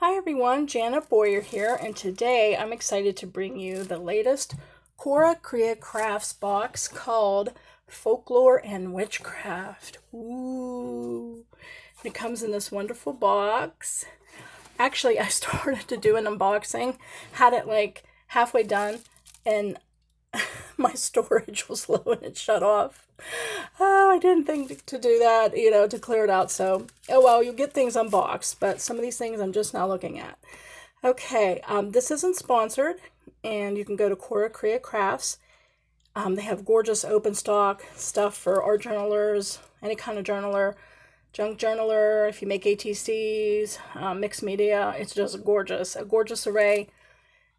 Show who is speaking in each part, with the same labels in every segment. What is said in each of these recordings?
Speaker 1: Hi everyone, Janet Boyer here, and today I'm excited to bring you the latest Cora Crea Crafts box called Folklore and Witchcraft. Ooh! And it comes in this wonderful box. Actually, I started to do an unboxing, had it like halfway done, and my storage was low and it shut off. Oh, I didn't think to do that, to clear it out. So, oh well, you get things unboxed, but some of these things I'm just now looking at. Okay, this isn't sponsored, and you can go to Cora Crea Crafts. They have gorgeous open stock stuff for art journalers, any kind of journaler, junk journaler, if you make ATCs, mixed media. It's just a gorgeous array.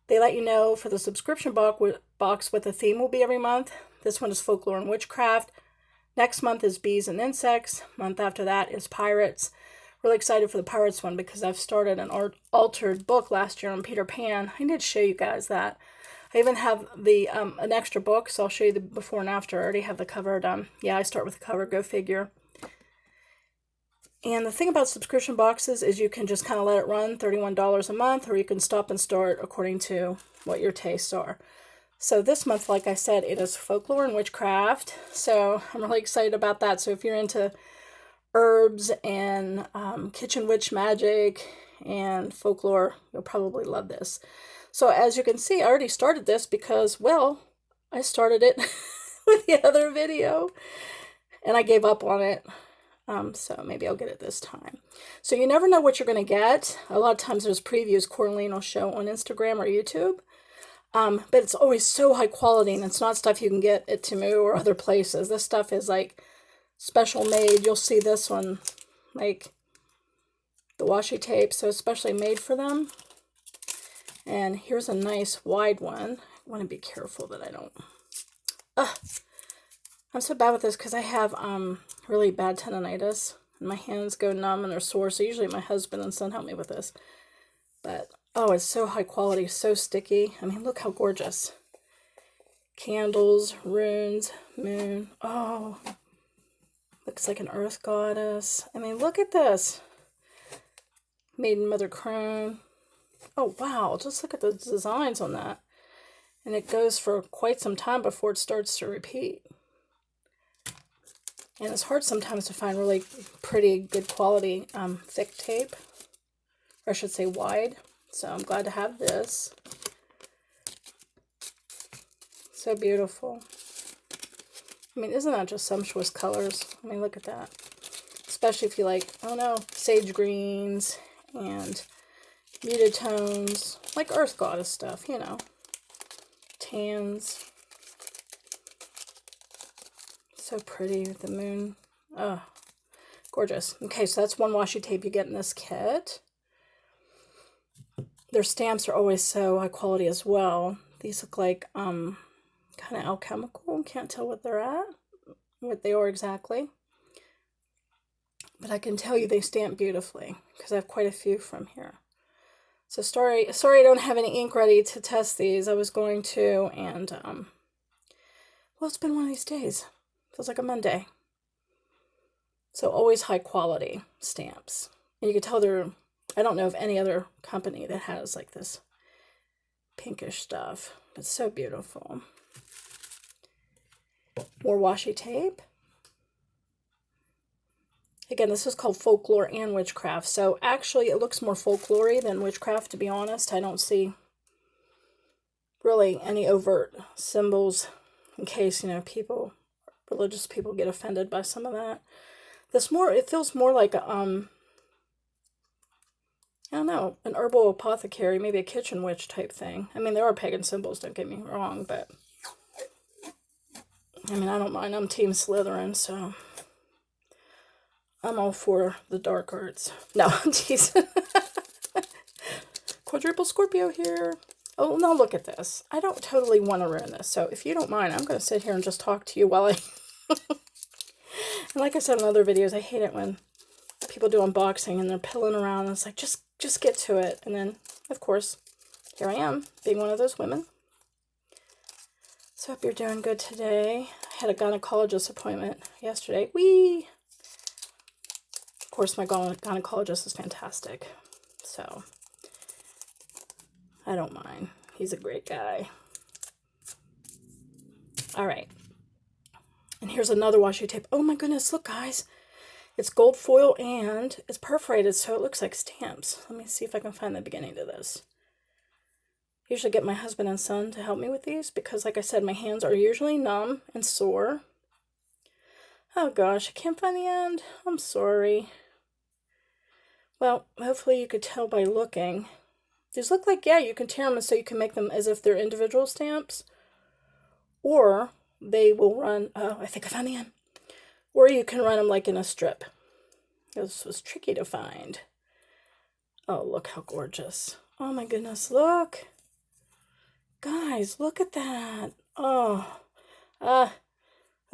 Speaker 1: They let you know for the subscription box what the theme will be every month. This one is Folklore and Witchcraft. Next month is Bees and Insects. Month after that is Pirates. Really excited for the Pirates one because I've started an altered book last year on Peter Pan. I need to show you guys that. I even have the an extra book, so I'll show you the before and after. I already have the cover done. Yeah, I start with the cover, go figure. And the thing about subscription boxes is you can just kind of let it run, $31 a month, or you can stop and start according to what your tastes are. So this month, like I said, it is Folklore and Witchcraft. So I'm really excited about that. So if you're into herbs and kitchen witch magic and folklore, you'll probably love this. So as you can see, I already started this because, well, I started it with the other video and I gave up on it. So maybe I'll get it this time. So you never know what you're going to get. A lot of times there's previews Coraline will show on Instagram or YouTube. But it's always so high quality, and it's not stuff you can get at Temu or other places. This stuff is like special made. You'll see this one, like the washi tape, so especially made for them. And here's a nice wide one. I want to be careful that I don't... I'm so bad with this because I have really bad tendonitis, and my hands go numb and they're sore, so usually my husband and son help me with this. But, oh, it's so high quality, so sticky. I mean, look how gorgeous. Candles, runes, moon. Oh, looks like an earth goddess. I mean, look at this. Maiden Mother Crone. Oh, wow, just look at the designs on that. And it goes for quite some time before it starts to repeat. And it's hard sometimes to find really pretty, good quality thick tape. Or I should say wide. So I'm glad to have this. So beautiful. I mean, isn't that just sumptuous colors? I mean, look at that. Especially if you like, oh no, sage greens and muted tones. Like earth goddess stuff, Tans. So pretty with the moon. Oh, gorgeous. Okay, so that's one washi tape you get in this kit. Their stamps are always so high quality as well. These look like kind of alchemical. Can't tell what they're at, what they are exactly. But I can tell you they stamp beautifully because I have quite a few from here. So sorry I don't have any ink ready to test these. I was going to, and well, it's been one of these days. Feels like a Monday. So always high quality stamps. And you can tell they're, I don't know of any other company that has like this pinkish stuff. It's so beautiful. More washi tape. Again, this is called Folklore and Witchcraft. So actually it looks more folklore-y than witchcraft, to be honest. I don't see really any overt symbols in case, religious people get offended by some of that. It feels more like a, I don't know, an herbal apothecary, maybe a kitchen witch type thing. I mean, there are pagan symbols, don't get me wrong, but I mean, I don't mind. I'm Team Slytherin, so I'm all for the dark arts. No, jeez. Quadruple Scorpio here. Oh, now look at this. I don't totally want to ruin this, so if you don't mind, I'm going to sit here and just talk to you while I... And like I said in other videos, I hate it when people do unboxing and they're pilling around, and it's like, just get to it. And then, of course, here I am, being one of those women. So hope you're doing good today. I had a gynecologist appointment yesterday. Whee! Of course, my gynecologist is fantastic. So, I don't mind. He's a great guy. All right. And here's another washi tape. Oh my goodness, look guys. It's gold foil and it's perforated so it looks like stamps. Let me see if I can find the beginning to this. I usually get my husband and son to help me with these because like I said, my hands are usually numb and sore. Oh gosh, I can't find the end. I'm sorry. Well, hopefully you could tell by looking. These look like, yeah, you can tear them so you can make them as if they're individual stamps. Or they will run, oh, I think I found the end. Or you can run them like in a strip. This was tricky to find. Oh, look how gorgeous. Oh my goodness, look. Guys, look at that. Oh, a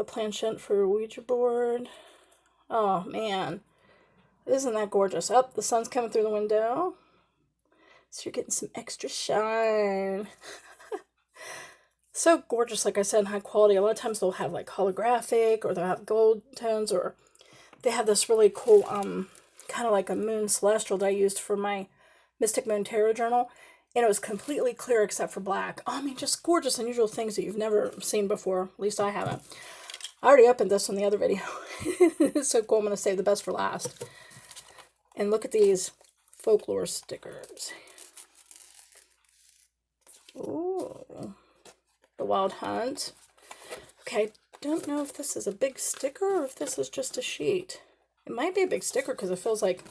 Speaker 1: planchette for a Ouija board. Oh, man. Isn't that gorgeous? Oh, the sun's coming through the window. So you're getting some extra shine. So gorgeous, like I said, high quality. A lot of times they'll have like holographic, or they'll have gold tones, or they have this really cool, kind of like a moon celestial that I used for my Mystic Moon Tarot journal. And it was completely clear except for black. Oh, I mean, just gorgeous, unusual things that you've never seen before. At least I haven't. I already opened this in the other video. It's so cool. I'm going to save the best for last. And look at these folklore stickers. Ooh. The Wild Hunt. Okay, don't know if this is a big sticker or if this is just a sheet. It might be a big sticker because it feels like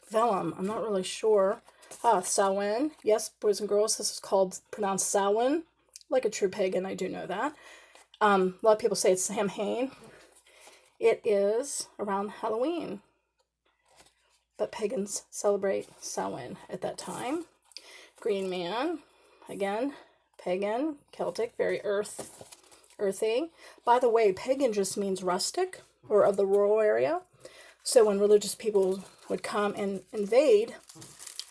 Speaker 1: vellum. I'm not really sure. Ah, Samhain. Yes, boys and girls, this is pronounced Samhain. Like a true pagan, I do know that. A lot of people say it's Samhain. It is around Halloween. But pagans celebrate Samhain at that time. Green Man. Again, pagan, Celtic, very earthy. By the way, pagan just means rustic or of the rural area. So when religious people would come and invade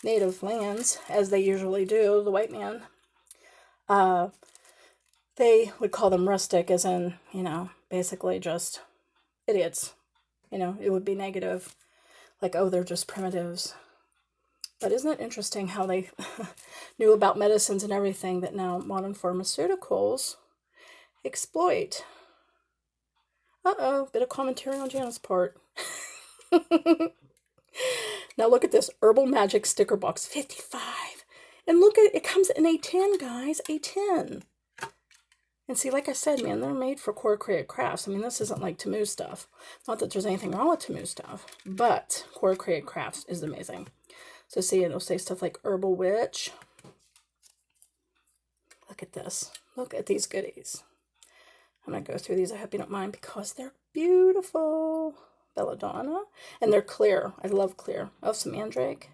Speaker 1: native lands, as they usually do, the white man, they would call them rustic, as in, basically just idiots. It would be negative, like, oh, they're just primitives. But isn't it interesting how they knew about medicines and everything that now modern pharmaceuticals exploit? Uh-oh, bit of commentary on Janet's part. Now look at this Herbal Magic sticker box, 55. And look at it, comes in a tin, guys, a tin. And see, like I said, man, they're made for Core Creative Crafts. I mean, this isn't like Temu stuff. Not that there's anything wrong with Temu stuff, but Core Creative Crafts is amazing. So see, it'll say stuff like Herbal Witch. Look at this. Look at these goodies. I'm going to go through these. I hope you don't mind because they're beautiful. Belladonna. And they're clear. I love clear. Oh, some mandrake.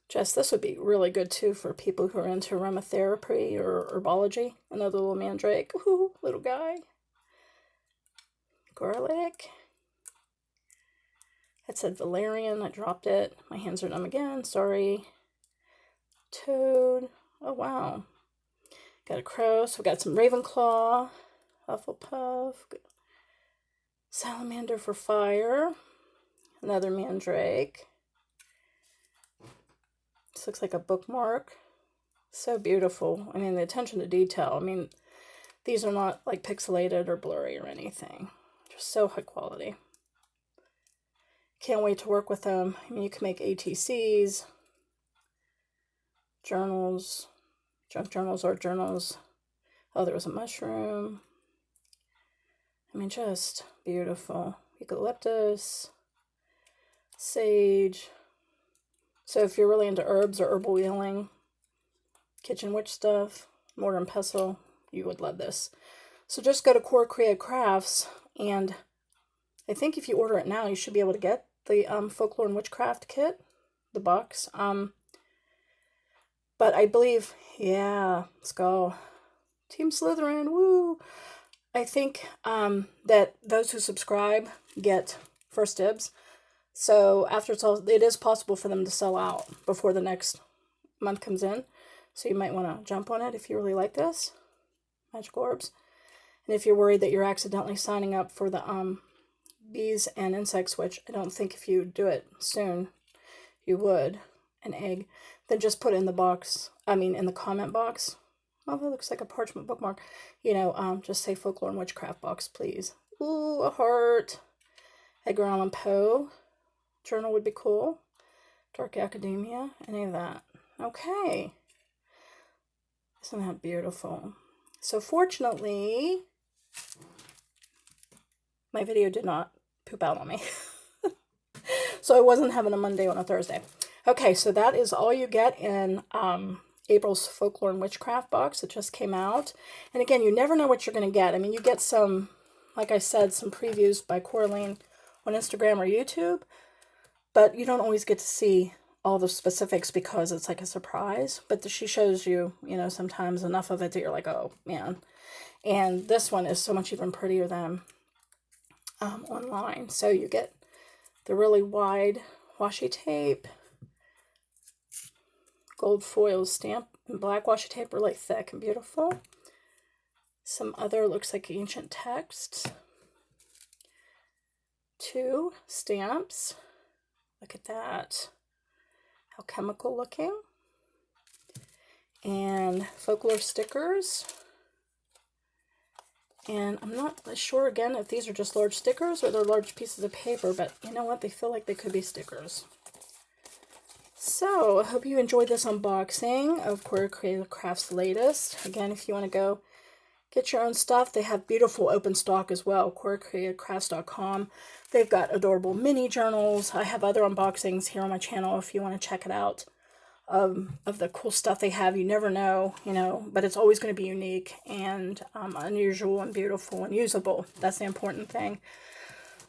Speaker 1: Jess, this would be really good too for people who are into aromatherapy or herbology. Another little mandrake. Ooh, little guy. Garlic. It said valerian. I dropped it. My hands are numb again. Sorry. Toad. Oh, wow. Got a crow. So we got some Ravenclaw. Hufflepuff. Salamander for fire. Another mandrake. This looks like a bookmark. So beautiful. I mean, the attention to detail. I mean, these are not like pixelated or blurry or anything. Just so high quality. Can't wait to work with them. I mean, you can make ATCs, journals, junk journals, art journals. Oh, there was a mushroom. I mean, just beautiful. Eucalyptus, sage. So if you're really into herbs or herbal healing, kitchen witch stuff, mortar and pestle, you would love this. So just go to Core Creative Crafts, and I think if you order it now, you should be able to get the Folklore and Witchcraft kit, the box. But I believe, yeah, let's go. Team Slytherin, woo! I think that those who subscribe get first dibs. So after it's all, it is possible for them to sell out before the next month comes in. So you might want to jump on it if you really like this. Magic orbs. And if you're worried that you're accidentally signing up for the bees and insects, which I don't think if you do it soon, you would. an egg, then just put it in the box, in the comment box. Oh, that looks like a parchment bookmark. Just say Folklore and Witchcraft box, please. Ooh, a heart. Edgar Allan Poe journal would be cool. Dark Academia, any of that. Okay. Isn't that beautiful? So fortunately, my video did not poop out on me. So I wasn't having a Monday on a Thursday. Okay, so that is all you get in April's Folklore and Witchcraft box that just came out. And again, you never know what you're going to get. You get some, like I said, some previews by Coraline on Instagram or YouTube, but you don't always get to see all the specifics because it's like a surprise. But she shows you, sometimes enough of it that you're like, oh, man. And this one is so much even prettier than online. So you get the really wide washi tape, gold foil stamp, and black washi tape, really thick and beautiful. Some other looks like ancient texts. 2 stamps. Look at that. Alchemical looking. And folklore stickers. And I'm not sure, again, if these are just large stickers or they're large pieces of paper, but you know what? They feel like they could be stickers. So, I hope you enjoyed this unboxing of Cora Creative Crafts' latest. Again, if you want to go get your own stuff, they have beautiful open stock as well, coracreativecrafts.com. They've got adorable mini journals. I have other unboxings here on my channel if you want to check it out. Of the cool stuff they have. You never know, but it's always going to be unique and unusual and beautiful and usable. That's the important thing.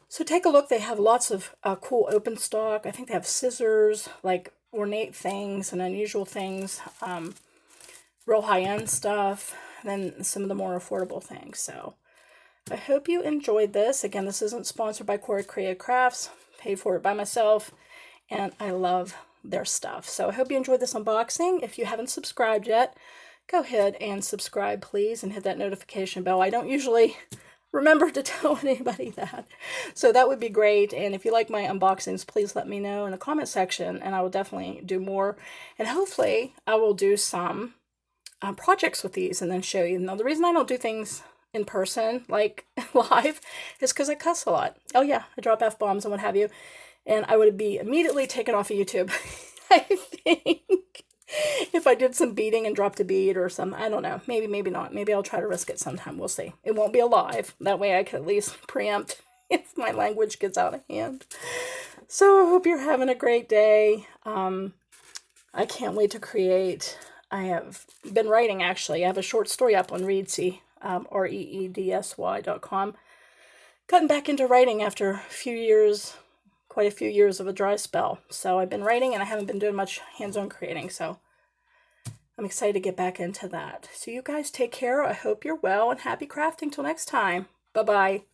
Speaker 1: So take a look. They have lots of cool open stock. I think they have scissors, like ornate things and unusual things, real high-end stuff, and then some of the more affordable things. So I hope you enjoyed this. Again, this isn't sponsored by Cora Creative Crafts. Paid for it by myself, and I love their stuff. So I hope you enjoyed this unboxing. If you haven't subscribed yet, go ahead and subscribe, please, and hit that notification bell. I don't usually remember to tell anybody that, so that would be great. And if you like my unboxings, please let me know in the comment section, and I will definitely do more. And hopefully I will do some projects with these and then show you. Now, the reason I don't do things in person, like live, is because I cuss a lot. Oh yeah, I drop F-bombs and what have you. And I would be immediately taken off of YouTube, I think, if I did some beating and dropped a bead or some, I don't know, maybe not. Maybe I'll try to risk it sometime. We'll see. It won't be alive. That way I can at least preempt if my language gets out of hand. So I hope you're having a great day. I can't wait to create. I have been writing, actually. I have a short story up on Reedsy, reedsy.com. Gotten back into writing after a few years, quite a few years of a dry spell. So I've been writing and I haven't been doing much hands-on creating. So I'm excited to get back into that. So you guys take care. I hope you're well and happy crafting till next time. Bye-bye.